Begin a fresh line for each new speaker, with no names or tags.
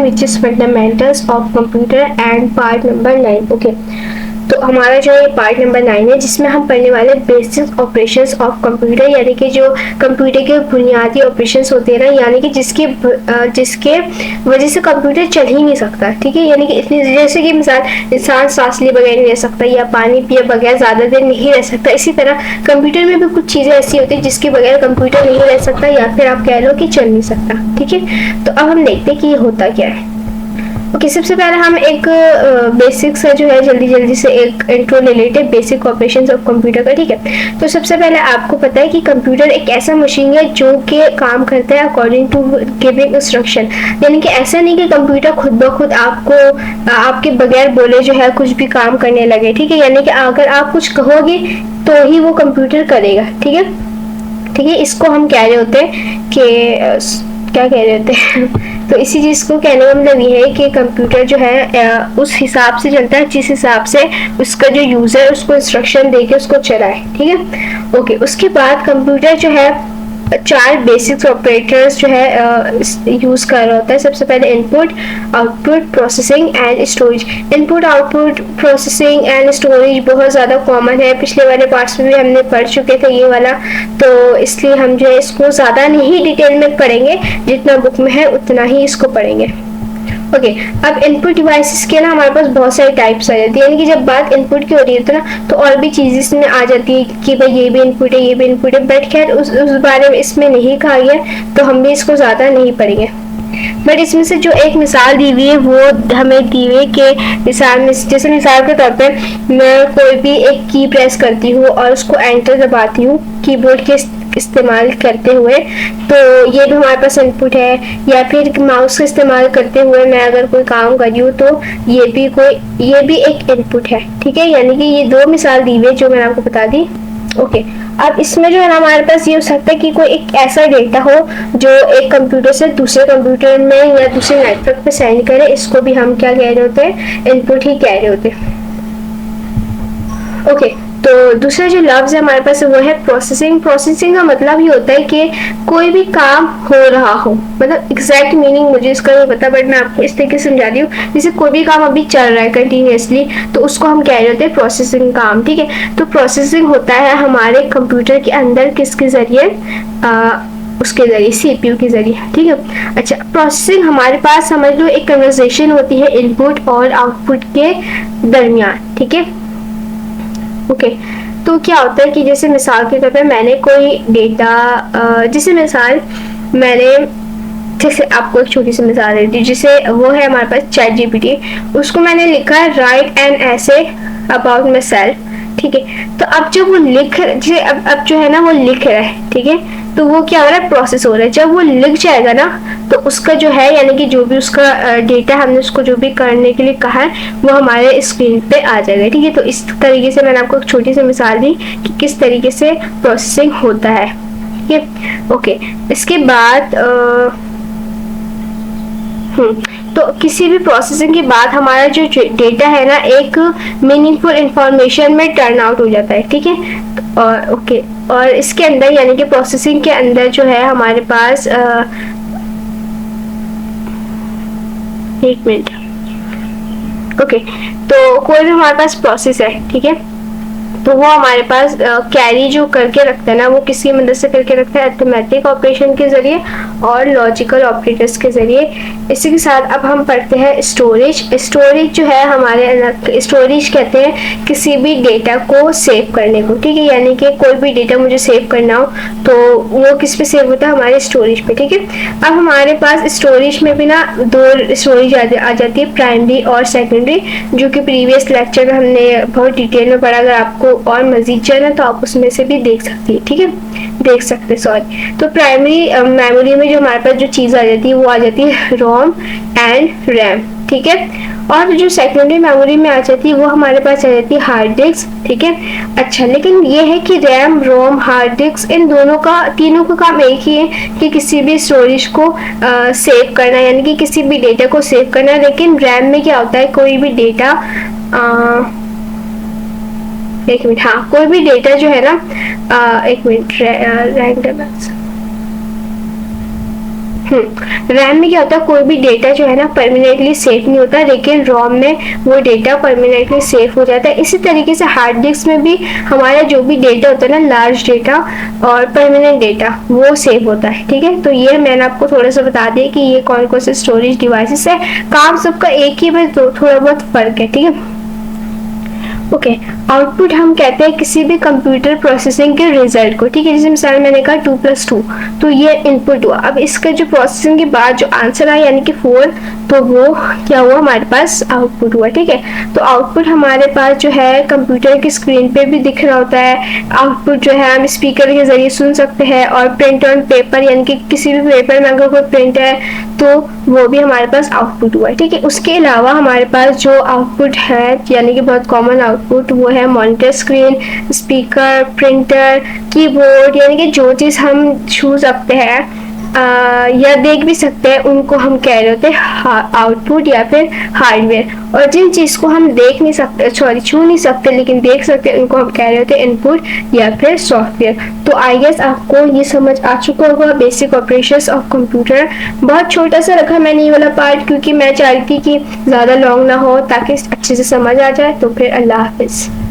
10 which is fundamentals of computer and part number 9. Okay, तो हमारा जो ये पार्ट नंबर 9 है जिसमें हम पढ़ने वाले बेसिक ऑपरेशंस ऑफ कंप्यूटर, यानी कि जो कंप्यूटर के बुनियादी ऑपरेशंस होते हैं ना, यानी कि जिसके वजह से कंप्यूटर चल ही नहीं सकता, ठीक है। यानी कि इतनी, जैसे कि मिसाल इंसान सांस लिए बगैर नहीं रह सकता या पानी पिए बगैर ज़्यादा देर नहीं रह सकता, इसी तरह कंप्यूटर में भी कुछ चीज़ें ऐसी होती हैं जिसके बगैर कंप्यूटर नहीं रह सकता या फिर आप कह लो कि चल नहीं सकता, ठीक है। तो अब हम देखते हैं कि ये होता क्या है। ओके, सबसे पहले हम एक बेसिक सा जो है जल्दी से एक इंट्रो ले लेते हैं बेसिक ऑपरेशंस ऑफ कंप्यूटर का, ठीक है। तो सबसे पहले आपको पता है कि कंप्यूटर एक ऐसा मशीन है जो कि काम करता है अकॉर्डिंग टू गिविंग इंस्ट्रक्शन, यानी कि ऐसा नहीं कि कंप्यूटर खुद ब खुद आपको आपके बगैर बोले जो है कुछ भी काम करने लगे, ठीक है। यानी कि अगर आप कुछ कहोगे तो ही वो कंप्यूटर करेगा, ठीक है, ठीक है। इसको हम कह रहे होते हैं कि क्या कह रहे होते हैं तो इसी चीज़ को कहने का मतलब ये है कि कंप्यूटर जो है उस हिसाब से चलता है जिस हिसाब से उसका जो यूज़र उसको इंस्ट्रक्शन दे के उसको चलाए, ठीक है। ओके, उसके बाद कंप्यूटर जो है 4 बेसिक ऑपरेटर्स जो है यूज़ कर रहा होता है। सबसे पहले input, output, processing and storage. Input, output, processing and storage बहुत ज़्यादा कॉमन है, पिछले वाले पार्ट्स में भी हमने पढ़ चुके थे ये वाला, तो इसलिए हम जो है इसको ज़्यादा नहीं डिटेल में पढ़ेंगे, जितना बुक में है उतना ही इसको पढ़ेंगे। ओके, अब इनपुट डिवाइसेस के ना हमारे पास बहुत सारी टाइप्स आ जाती है, यानी कि जब बात इनपुट की हो रही है तो ना तो और भी चीज़ें इसमें आ जाती है कि भाई ये भी इनपुट है ये भी इनपुट है, बट खैर उस बारे में इसमें नहीं कहा गया तो हम भी इसको ज़्यादा नहीं पढ़ेंगे। बट इसमें से जो एक मिसाल दी हुई है वो हमें दी हुई है कि मिसाल में, जैसे मिसाल के तौर पे मैं कोई भी एक की प्रेस करती हूँ और उसको एंटर दबाती हूँ कीबोर्ड के इस्तेमाल करते हुए, तो ये भी हमारे पास इनपुट है। या फिर माउस का इस्तेमाल करते हुए मैं अगर कोई काम कर रही हूँ तो ये भी एक इनपुट है, ठीक है। यानी कि ये 2 मिसाल दी हुई जो मैंने आपको बता दी। ओके, अब इसमें जो है ना हमारे पास ये हो सकता है कि कोई एक ऐसा डेटा हो जो एक कंप्यूटर से दूसरे कंप्यूटर में या दूसरे नेटवर्क पे सेंड करे, इसको भी हम क्या कह रहे होते हैं, इनपुट ही कह रहे होते हैं। ओके, तो दूसरा जो लफ्ज़ है हमारे पास वो है प्रोसेसिंग। प्रोसेसिंग का मतलब ही होता है कि कोई भी काम हो रहा हो, मतलब एग्जैक्ट मीनिंग मुझे इसका नहीं पता, बट मैं आपको इस तरीके से समझा रही हूँ, जैसे कोई भी काम अभी चल रहा है कंटिन्यूसली तो उसको हम कह रहे होते हैं प्रोसेसिंग काम, ठीक है। तो प्रोसेसिंग होता है हमारे कंप्यूटर के अंदर किसके ज़रिए, उसके ज़रिए CPU के ज़रिए, ठीक है। अच्छा, प्रोसेसिंग हमारे पास समझ लो एक कन्वर्सेशन होती है इनपुट और आउटपुट के दरमियान, ठीक है। ओके, तो क्या होता है कि जैसे मिसाल के तौर पे मैंने कोई डेटा, जैसे मिसाल मैंने, जैसे आपको एक छोटी सी मिसाल देती हूँ, जिसे वो है हमारे पास ChatGPT, उसको मैंने लिखा है राइट एन ऐसे अबाउट माई सेल्फ, ठीक है। तो अब जब वो जैसे अब जो है ना वो लिख रहा है, ठीक है, तो वो क्या हो रहा है, प्रोसेस हो रहा है। जब वो लिख जाएगा ना तो उसका जो है, यानी कि जो भी उसका डेटा हमने उसको जो भी करने के लिए कहा है वो हमारे स्क्रीन पे आ जाएगा, ठीक है। तो इस तरीके से मैंने आपको एक छोटी सी मिसाल दी कि किस तरीके से प्रोसेसिंग होता है, ठीक है। ओके, इसके बाद तो किसी भी प्रोसेसिंग के बाद हमारा जो डेटा है ना एक मीनिंगफुल इंफॉर्मेशन में टर्न आउट हो जाता है, ठीक है। और ओके, और इसके अंदर यानी कि प्रोसेसिंग के अंदर जो है हमारे पास एक मिनट, ओके, तो कोई भी हमारे पास प्रोसेस है, ठीक है, तो वो हमारे पास कैरी जो करके रखता है ना वो किसकी मदद से करके रखता है, अरिथमेटिक ऑपरेशन के ज़रिए और लॉजिकल ऑपरेटर्स के ज़रिए। इसी के साथ अब हम पढ़ते हैं स्टोरेज। स्टोरेज जो है हमारे, स्टोरेज कहते हैं किसी भी डेटा को सेव करने को, ठीक है। यानी कि कोई भी डेटा मुझे सेव करना हो तो वो किस पे सेव होता है, हमारे स्टोरेज पे, ठीक है। अब हमारे पास स्टोरेज में भी ना 2 स्टोरेज आ जाती है, प्राइमरी और सेकेंडरी, जो कि प्रीवियस लेक्चर में हमने बहुत डिटेल में पढ़ा। अगर आपको और मजीद चाहिए तो आप उसमें से भी देख सकती है, ठीक है, देख सकते, सॉरी। तो प्राइमरी मेमोरी में जो हमारे पास जो चीज़ आ जाती है वो आ जाती है रोम एंड रैम, ठीक है। और जो सेकेंडरी मेमोरी में आ जाती है वो हमारे पास आ जाती है हार्ड डिस्क, ठीक है। अच्छा, लेकिन ये है कि रैम, रोम, हार्ड डिस्क इन दोनों का, तीनों का काम एक ही है कि किसी भी स्टोरेज को सेव करना, यानी कि किसी भी डेटा को सेव करना। लेकिन रैम में क्या होता है, कोई भी डेटा एक मिनट, हाँ, कोई भी डेटा जो है ना, एक मिनट, रैम में क्या होता है, कोई भी डेटा जो है ना परमानेंटली सेव नहीं होता, लेकिन रोम में वो डेटा परमानेंटली सेव हो जाता है। इसी तरीके से हार्ड डिस्क में भी हमारा जो भी डेटा होता है ना, लार्ज डेटा और परमानेंट डेटा, वो सेव होता है। ठीक है, तो ये मैंने आपको थोड़ा सा बता दिया कि ये कौन कौन से स्टोरेज डिवाइसेस है, काम सबका एक ही, बस थोड़ा बहुत फर्क है। ठीक है, ओके आउटपुट हम कहते हैं किसी भी कंप्यूटर प्रोसेसिंग के रिजल्ट को। ठीक है, जैसे मिसाल मैंने कहा 2+2, तो ये इनपुट हुआ। अब इसका जो प्रोसेसिंग के बाद जो आंसर आया यानी कि 4, तो वो क्या हुआ, हमारे पास आउटपुट हुआ। ठीक है, तो आउटपुट हमारे पास जो है कंप्यूटर की स्क्रीन पे भी दिख रहा होता है। आउटपुट जो है हम स्पीकर के जरिए सुन सकते हैं, और प्रिंट ऑन पेपर यानी कि किसी भी पेपर में अगर कोई प्रिंट है तो वो भी हमारे पास आउटपुट हुआ है। ठीक है, उसके अलावा हमारे पास जो आउटपुट है यानी कि बहुत कॉमन आउटपुट, वो है monitor screen, speaker, printer, keyboard, यानी कि जो चीज़ हम छू सकते हैं या देख भी सकते हैं, उनको हम कह रहे होते हैं आउटपुट या फिर हार्डवेयर। और जिन चीज़ को हम देख नहीं सकते, सॉरी छू नहीं सकते लेकिन देख सकते हैं, उनको हम कह रहे होते हैं इनपुट या फिर सॉफ्टवेयर। तो आई गेस आपको ये समझ आ चुका होगा बेसिक ऑपरेशंस ऑफ कंप्यूटर। बहुत छोटा सा रखा मैंने ये वाला पार्ट, क्योंकि मैं चाहती थी कि ज़्यादा लॉन्ग ना हो ताकि अच्छे से समझ आ जाए। तो फिर अल्लाह हाफिज़।